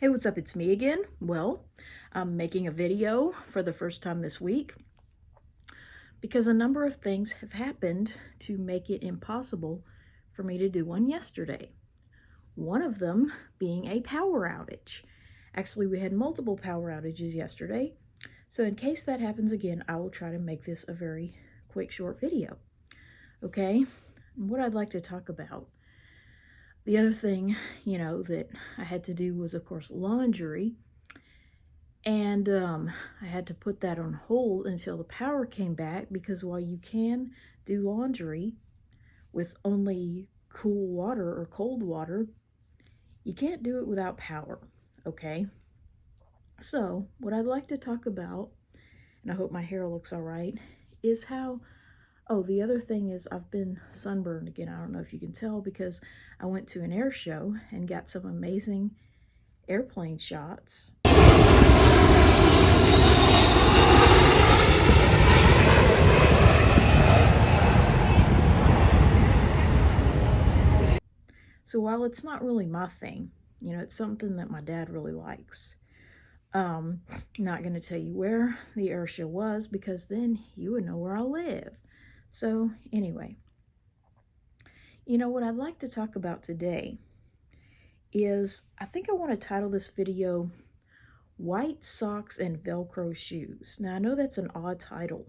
Hey, what's up? It's me again. Well, I'm making a video for the first time this week because a number of things have happened to make it impossible for me to do one yesterday. One of them being a power outage. Actually, we had multiple power outages yesterday. So in case that happens again, I will try to make this a very quick, short video. Okay? What I'd like to talk about. The other thing, that I had to do was, of course, laundry. And I had to put that on hold until the power came back because while you can do laundry with only cool water or cold water, you can't do it without power, okay? So what I'd like to talk about, and I hope my hair looks all right, is how, the other thing is I've been sunburned again. I don't know if you can tell because I went to an air show and got some amazing airplane shots. So while it's not really my thing, it's something that my dad really likes. Not going to tell you where the air show was because then you would know where I live. So anyway, what I'd like to talk about today is I think I want to title this video White Socks and Velcro Shoes. Now I know that's an odd title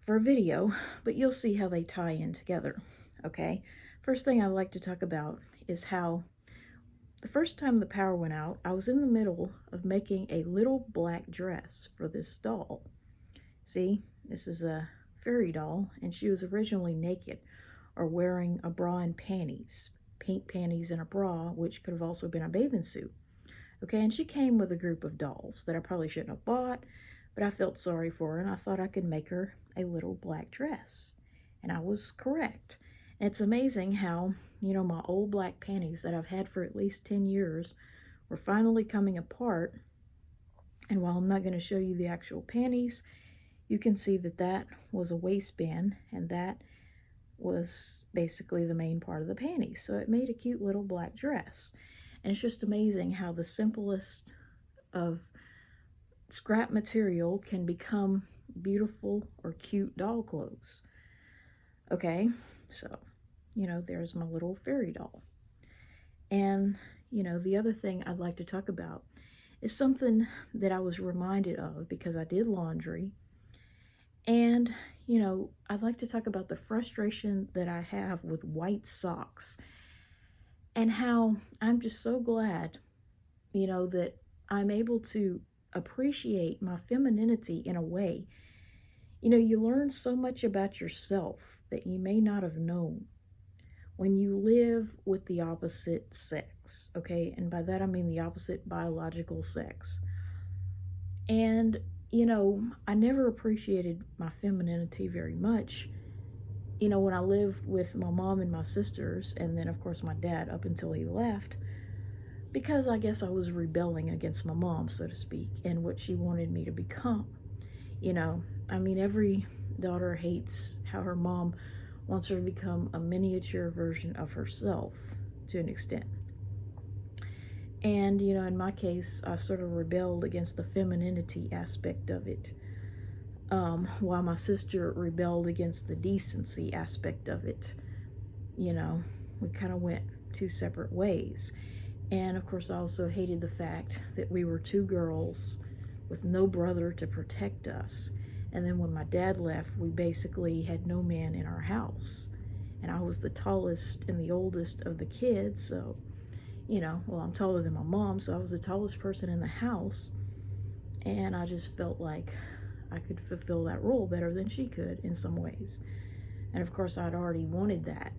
for a video, but you'll see how they tie in together, okay? First thing I'd like to talk about is how the first time the power went out, I was in the middle of making a little black dress for this doll. See, this is a fairy doll, and she was originally naked or wearing a bra and panties, pink panties and a bra, which could have also been a bathing suit. Okay, and she came with a group of dolls that I probably shouldn't have bought, but I felt sorry for her, and I thought I could make her a little black dress. And I was correct. And it's amazing how, my old black panties that I've had for at least 10 years were finally coming apart. And while I'm not going to show you the actual panties, you can see that that was a waistband, and that was basically the main part of the panties. So it made a cute little black dress. And it's just amazing how the simplest of scrap material can become beautiful or cute doll clothes. Okay, so, there's my little fairy doll. And, the other thing I'd like to talk about is something that I was reminded of because I did laundry. And, I'd like to talk about the frustration that I have with white socks and how I'm just so glad, that I'm able to appreciate my femininity in a way. You learn so much about yourself that you may not have known when you live with the opposite sex, okay? And by that I mean the opposite biological sex. And, I never appreciated my femininity very much, when I lived with my mom and my sisters, and then, of course, my dad up until he left, because I guess I was rebelling against my mom, so to speak, and what she wanted me to become. Every daughter hates how her mom wants her to become a miniature version of herself to an extent. And, in my case, I sort of rebelled against the femininity aspect of it, while my sister rebelled against the decency aspect of it. We kind of went two separate ways. And, of course, I also hated the fact that we were two girls with no brother to protect us. And then when my dad left, we basically had no man in our house. And I was the tallest and the oldest of the kids, so, I'm taller than my mom, so I was the tallest person in the house. And I just felt like I could fulfill that role better than she could in some ways. And of course, I'd already wanted that,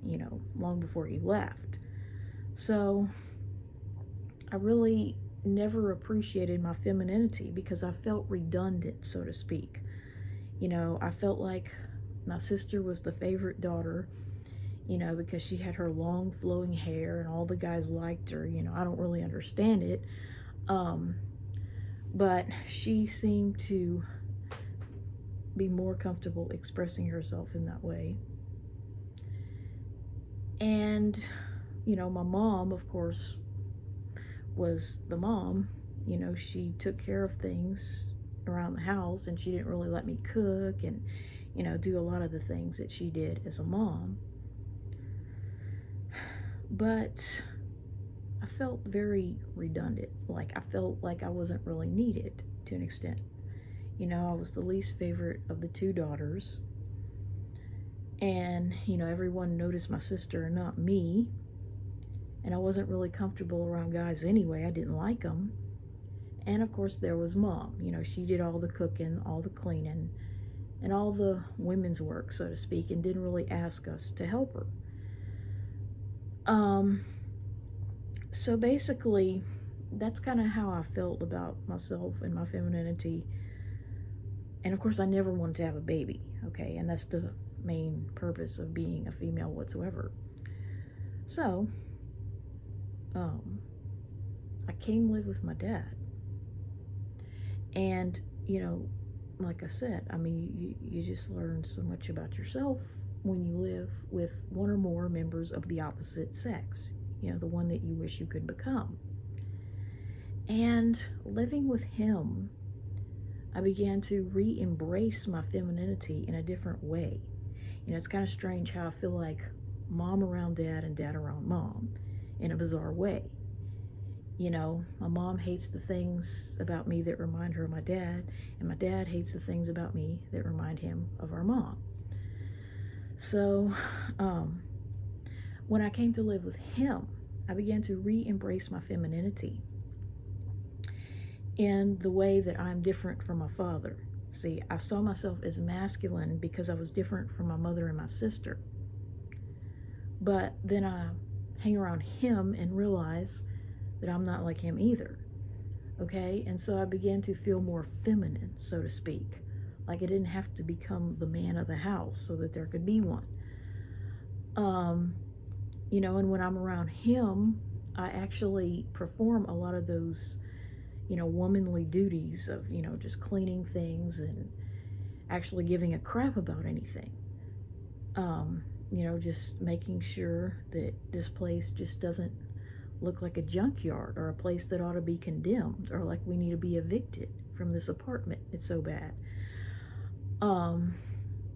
long before he left. So I really never appreciated my femininity because I felt redundant, so to speak. I felt like my sister was the favorite daughter, because she had her long flowing hair and all the guys liked her. I don't really understand it. But she seemed to be more comfortable expressing herself in that way. And, my mom, of course, was the mom. You know, she took care of things around the house, and she didn't really let me cook and, you know, do a lot of the things that she did as a mom. But I felt very redundant. Like, I felt like I wasn't really needed to an extent. You know, I was the least favorite of the two daughters. And, you know, everyone noticed my sister and not me. And I wasn't really comfortable around guys anyway. I didn't like them. And of course, there was mom. You know, she did all the cooking, all the cleaning, and all the women's work, so to speak, and didn't really ask us to help her. So basically, that's kind of how I felt about myself and my femininity. And of course, I never wanted to have a baby, okay? And that's the main purpose of being a female whatsoever. So, I came to live with my dad. And, you know, like I said, I mean, you just learn so much about yourself when you live with one or more members of the opposite sex, you know, the one that you wish you could become. And living with him, I began to re-embrace my femininity in a different way. You know, it's kind of strange how I feel like mom around dad and dad around mom in a bizarre way. You know, my mom hates the things about me that remind her of my dad, and my dad hates the things about me that remind him of our mom. So, when I came to live with him, I began to re-embrace my femininity in the way that I'm different from my father. See, I saw myself as masculine because I was different from my mother and my sister. But then I hang around him and realize that I'm not like him either. Okay? And so I began to feel more feminine, so to speak. Like I didn't have to become the man of the house so that there could be one. You know, and when I'm around him, I actually perform a lot of those, you know, womanly duties of, you know, just cleaning things and actually giving a crap about anything. You know, just making sure that this place just doesn't look like a junkyard or a place that ought to be condemned or like we need to be evicted from this apartment. It's so bad.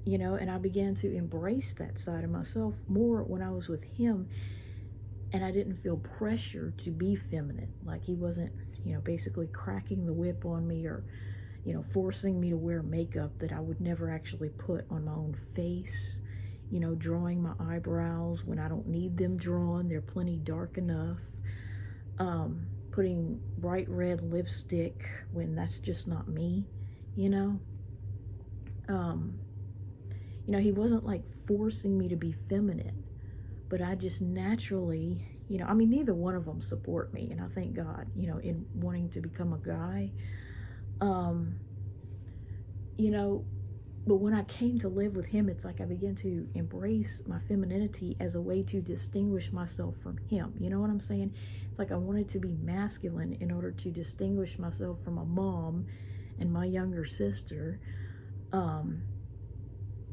You know, and I began to embrace that side of myself more when I was with him, and I didn't feel pressure to be feminine. Like he wasn't, you know, basically cracking the whip on me or, you know, forcing me to wear makeup that I would never actually put on my own face. You know, drawing my eyebrows when I don't need them drawn. They're plenty dark enough. Putting bright red lipstick when that's just not me, you know. You know, he wasn't like forcing me to be feminine, but I just naturally, you know, I mean, neither one of them support me, and I thank God, you know, in wanting to become a guy. You know, but when I came to live with him, it's like I began to embrace my femininity as a way to distinguish myself from him. You know what I'm saying? It's like I wanted to be masculine in order to distinguish myself from my mom and my younger sister.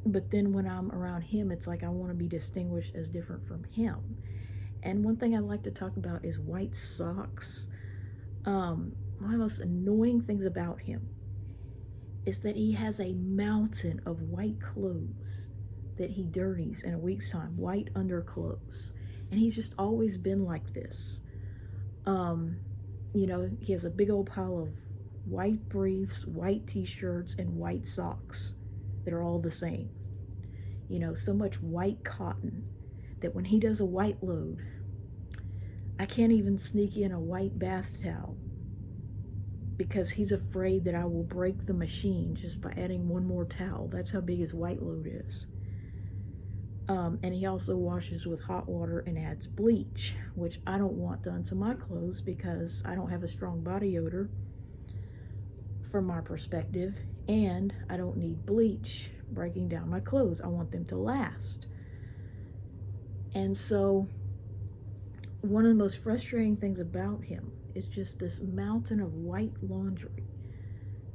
But then when I'm around him, it's like I want to be distinguished as different from him. And one thing I like to talk about is white socks. One of the most annoying things about him is that he has a mountain of white clothes that he dirties in a week's time, white underclothes. And he's just always been like this. You know, he has a big old pile of white briefs, white t-shirts, and white socks that are all the same. You know, so much white cotton that when he does a white load, I can't even sneak in a white bath towel because he's afraid that I will break the machine just by adding one more towel. That's how big his white load is. And he also washes with hot water and adds bleach, which I don't want done to my clothes because I don't have a strong body odor from my perspective, and I don't need bleach breaking down my clothes. I want them to last. And so one of the most frustrating things about him is just this mountain of white laundry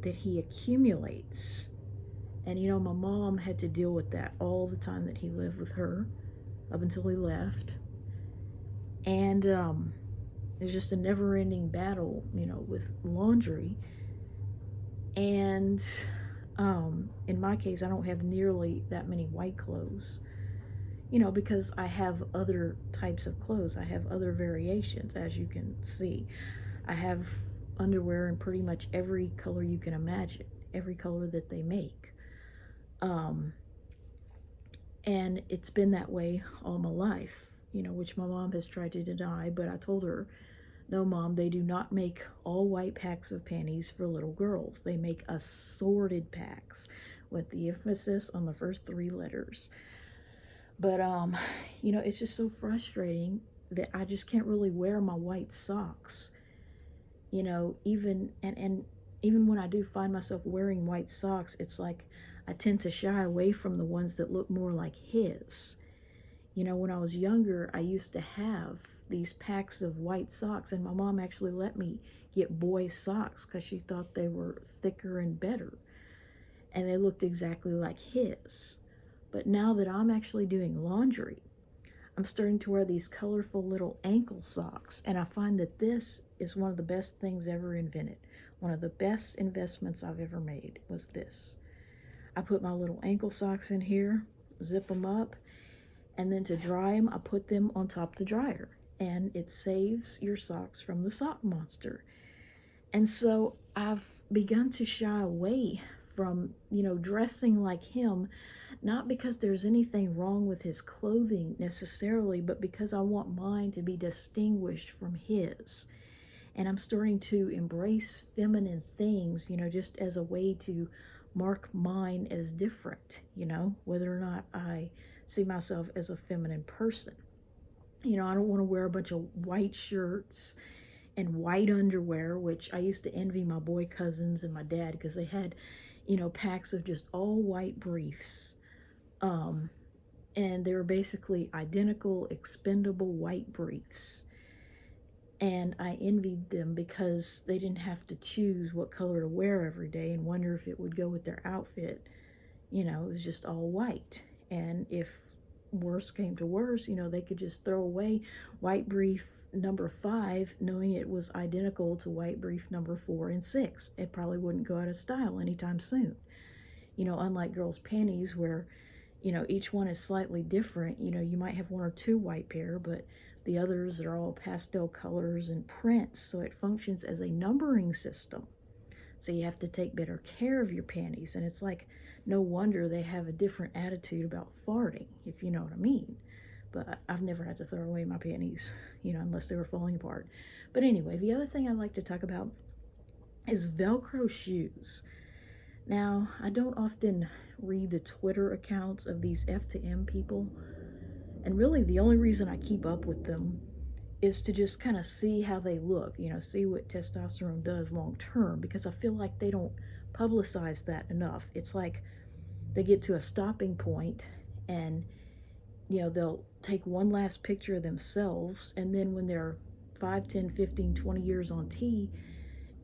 that he accumulates. And you know, my mom had to deal with that all the time that he lived with her up until he left. And It's just a never-ending battle, with laundry. And in my case, I don't have nearly that many white clothes, because I have other types of clothes. I have other variations, as you can see. I have underwear in pretty much every color you can imagine, every color that they make. Um, and it's been that way all my life, which my mom has tried to deny, but I told her, no, Mom, they do not make all white packs of panties for little girls. They make assorted packs with the emphasis on the first three letters. But, it's just so frustrating that I just can't really wear my white socks. And even when I do find myself wearing white socks, it's like I tend to shy away from the ones that look more like his. When I was younger, I used to have these packs of white socks, and my mom actually let me get boys' socks because she thought they were thicker and better, and they looked exactly like his. But now that I'm actually doing laundry, I'm starting to wear these colorful little ankle socks, and I find that this is one of the best things ever invented. One of the best investments I've ever made was this. I put my little ankle socks in here, zip them up, and then to dry them, I put them on top of the dryer, and it saves your socks from the sock monster. And so I've begun to shy away from, dressing like him, not because there's anything wrong with his clothing necessarily, but because I want mine to be distinguished from his. And I'm starting to embrace feminine things, just as a way to mark mine as different, whether or not I see myself as a feminine person. I don't want to wear a bunch of white shirts and white underwear, which I used to envy my boy cousins and my dad because they had, packs of just all white briefs. And they were basically identical, expendable white briefs. And I envied them because they didn't have to choose what color to wear every day and wonder if it would go with their outfit. It was just all white. And if worse came to worse, they could just throw away white brief number 5, knowing it was identical to white brief number 4 and 6. It probably wouldn't go out of style anytime soon. Unlike girls' panties where, each one is slightly different. You might have one or two white pair, but the others are all pastel colors and prints, so it functions as a numbering system. So you have to take better care of your panties, and it's like, no wonder they have a different attitude about farting, if you know what I mean. But I've never had to throw away my panties, unless they were falling apart. But anyway, the other thing I'd like to talk about is Velcro shoes. Now, I don't often read the Twitter accounts of these F to M people, and really the only reason I keep up with them is to just kind of see how they look, see what testosterone does long term, because I feel like they don't publicize that enough. It's like they get to a stopping point and, they'll take one last picture of themselves, and then when they're 5, 10, 15, 20 years on T,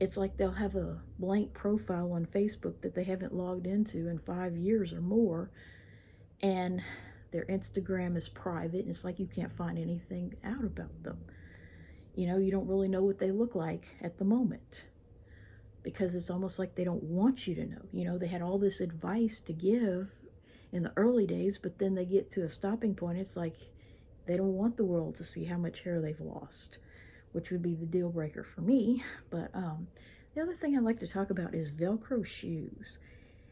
it's like they'll have a blank profile on Facebook that they haven't logged into in 5 years or more, and their Instagram is private, and it's like you can't find anything out about them. You don't really know what they look like at the moment because it's almost like they don't want you to know. They had all this advice to give in the early days, but then they get to a stopping point. It's like they don't want the world to see how much hair they've lost, which would be the deal breaker for me. But the other thing I'd like to talk about is Velcro shoes.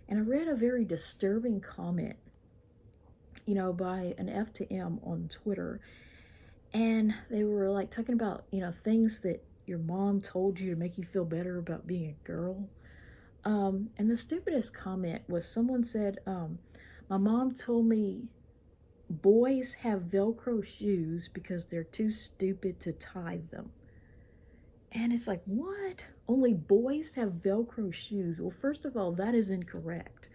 And I read a very disturbing comment, by an F to M on Twitter. And they were like talking about, things that your mom told you to make you feel better about being a girl. And the stupidest comment was someone said, my mom told me boys have Velcro shoes because they're too stupid to tie them. And it's like, what? Only boys have Velcro shoes? Well, first of all, that is incorrect.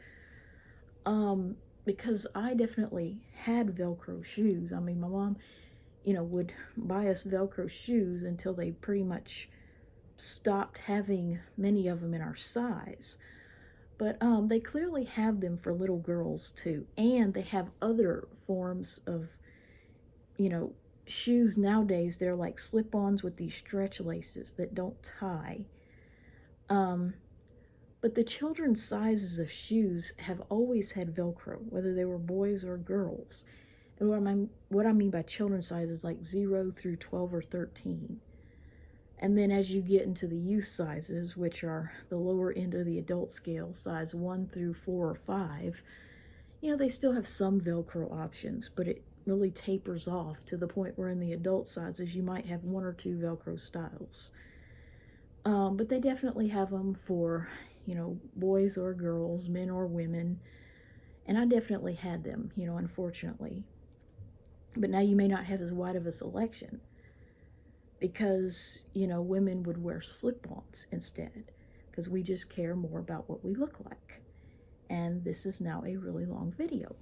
Because I definitely had Velcro shoes. I mean, my mom, would buy us Velcro shoes until they pretty much stopped having many of them in our size. But they clearly have them for little girls too. And they have other forms of, shoes nowadays, they're like slip-ons with these stretch laces that don't tie. But the children's sizes of shoes have always had Velcro, whether they were boys or girls. And what I mean by children's size is like 0 through 12 or 13. And then as you get into the youth sizes, which are the lower end of the adult scale, size 1 through 4 or 5, they still have some Velcro options, but it really tapers off to the point where in the adult sizes you might have 1 or 2 Velcro styles. But they definitely have them for, boys or girls, men or women. And I definitely had them, unfortunately. But now you may not have as wide of a selection because, women would wear slip-ons instead because we just care more about what we look like. And this is now a really long video.